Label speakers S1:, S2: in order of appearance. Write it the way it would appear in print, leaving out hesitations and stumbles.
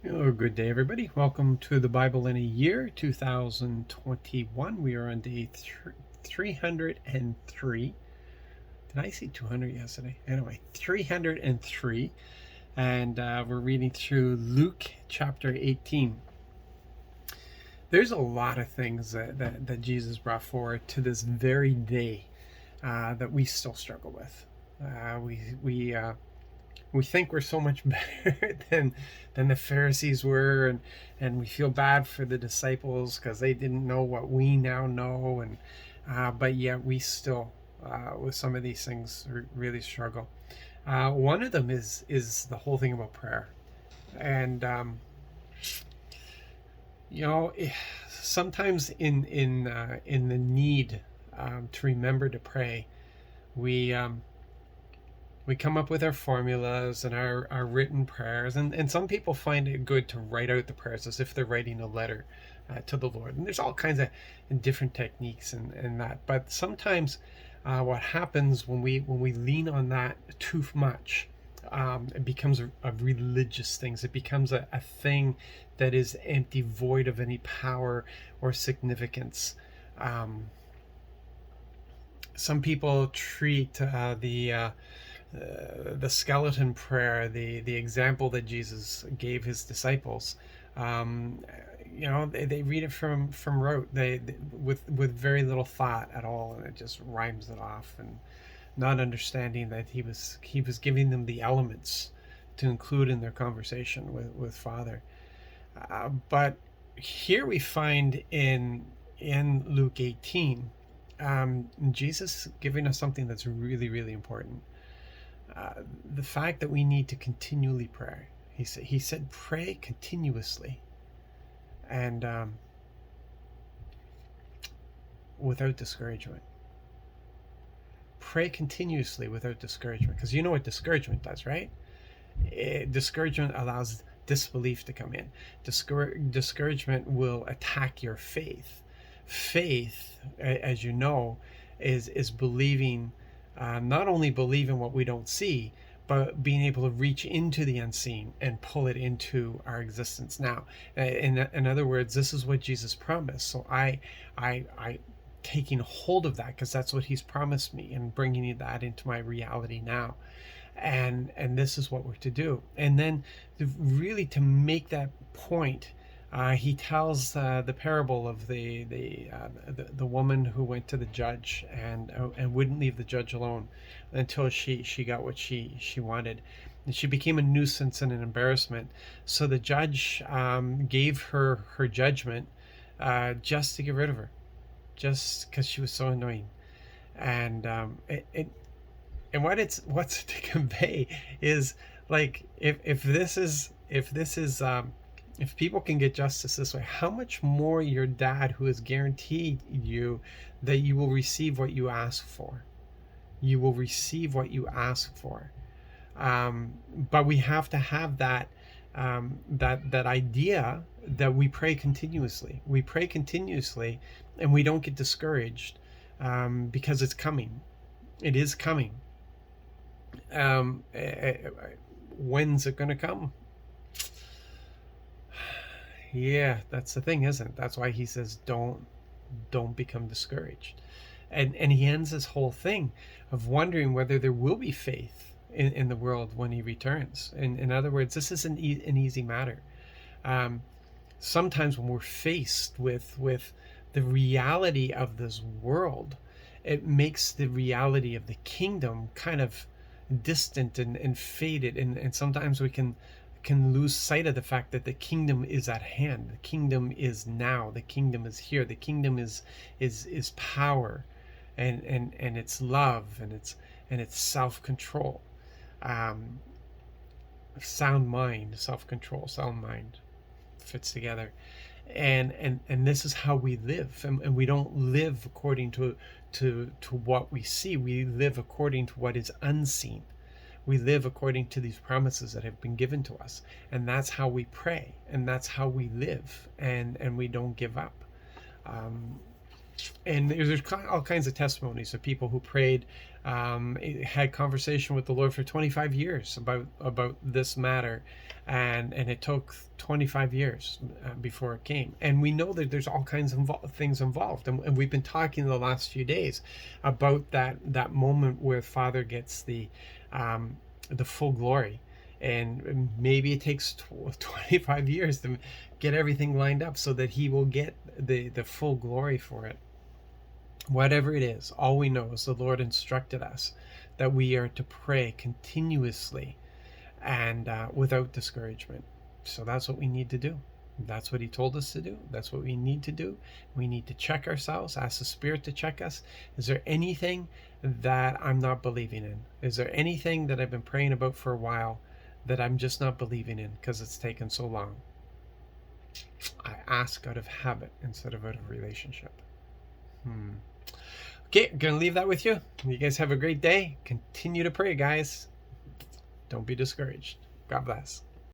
S1: Oh, good day, everybody. Welcome to the Bible in a Year, 2021. We are on day 303. Did I say 200 yesterday? Anyway, 303. And we're reading through Luke chapter 18. There's a lot of things that Jesus brought forward to this very day that we still struggle with. We think we're so much better than the Pharisees were, and we feel bad for the disciples because they didn't know what we now know, and but yet we still with some of these things really struggle. One of them is the whole thing about prayer, and you know, sometimes in the need to remember to pray, we we come up with our formulas and our written prayers, and some people find it good to write out the prayers as if they're writing a letter to the Lord. And there's all kinds of different techniques and that. But sometimes what happens when we lean on that too much, it becomes a religious thing. It becomes a thing that is empty, void of any power or significance. Some people treat the skeleton prayer, the example that Jesus gave his disciples. Um, they read it from rote. They with very little thought at all, and it just rhymes it off, and not understanding that he was giving them the elements to include in their conversation with Father. But here we find in Luke 18, Jesus giving us something that's really, really important. The fact that we need to continually pray. He said pray continuously, and without discouragement. Pray continuously without discouragement, because you know what discouragement does, right? Discouragement allows disbelief to come in. Discouragement will attack your faith. Faith, as you know, is believing, not only believing what we don't see, but being able to reach into the unseen and pull it into our existence now. In other words, this is what Jesus promised. So I taking hold of that, because that's what he's promised me, and bringing that into my reality now. And this is what we're to do. And then really to make that point, he tells the parable of the woman who went to the judge and wouldn't leave the judge alone until she got what she wanted. And she became a nuisance and an embarrassment. So the judge gave her judgment just to get rid of her, just because she was so annoying. And and what's to convey is, like, if people can get justice this way, how much more your dad, who has guaranteed you that you will receive what you ask for. You will receive what you ask for. But we have to have that idea that we pray continuously. We pray continuously, and we don't get discouraged, because it's coming. It is coming. When's it going to come? Yeah, that's the thing, isn't it? That's why he says don't become discouraged. And he ends this whole thing of wondering whether there will be faith in the world when he returns. In other words, this isn't an easy matter. Sometimes when we're faced with the reality of this world, it makes the reality of the kingdom kind of distant and faded, and sometimes we can lose sight of the fact that the kingdom is at hand. The kingdom is now. The kingdom is here. The kingdom is power, and it's love, and it's self-control, sound mind. Self-control, sound mind fits together. And this is how we live, and we don't live according to what we see. We live according to what is unseen. We live according to these promises that have been given to us, and that's how we pray, and that's how we live, and we don't give up. And there's all kinds of testimonies of people who prayed had conversation with the Lord for 25 years about this matter, and it took 25 years before it came. And we know that there's all kinds of things involved, and we've been talking the last few days about that moment where Father gets the full glory. And maybe it takes 25 years to get everything lined up so that he will get the full glory for it. Whatever it is, all we know is the Lord instructed us that we are to pray continuously and without discouragement. So that's what we need to do. That's what he told us to do. That's what we need to do. We need to check ourselves, ask the Spirit to check us. Is there anything that I'm not believing in? Is there anything that I've been praying about for a while that I'm just not believing in because it's taken so long? I ask out of habit instead of out of relationship. Okay, I'm going to leave that with you. You guys have a great day. Continue to pray, guys. Don't be discouraged. God bless.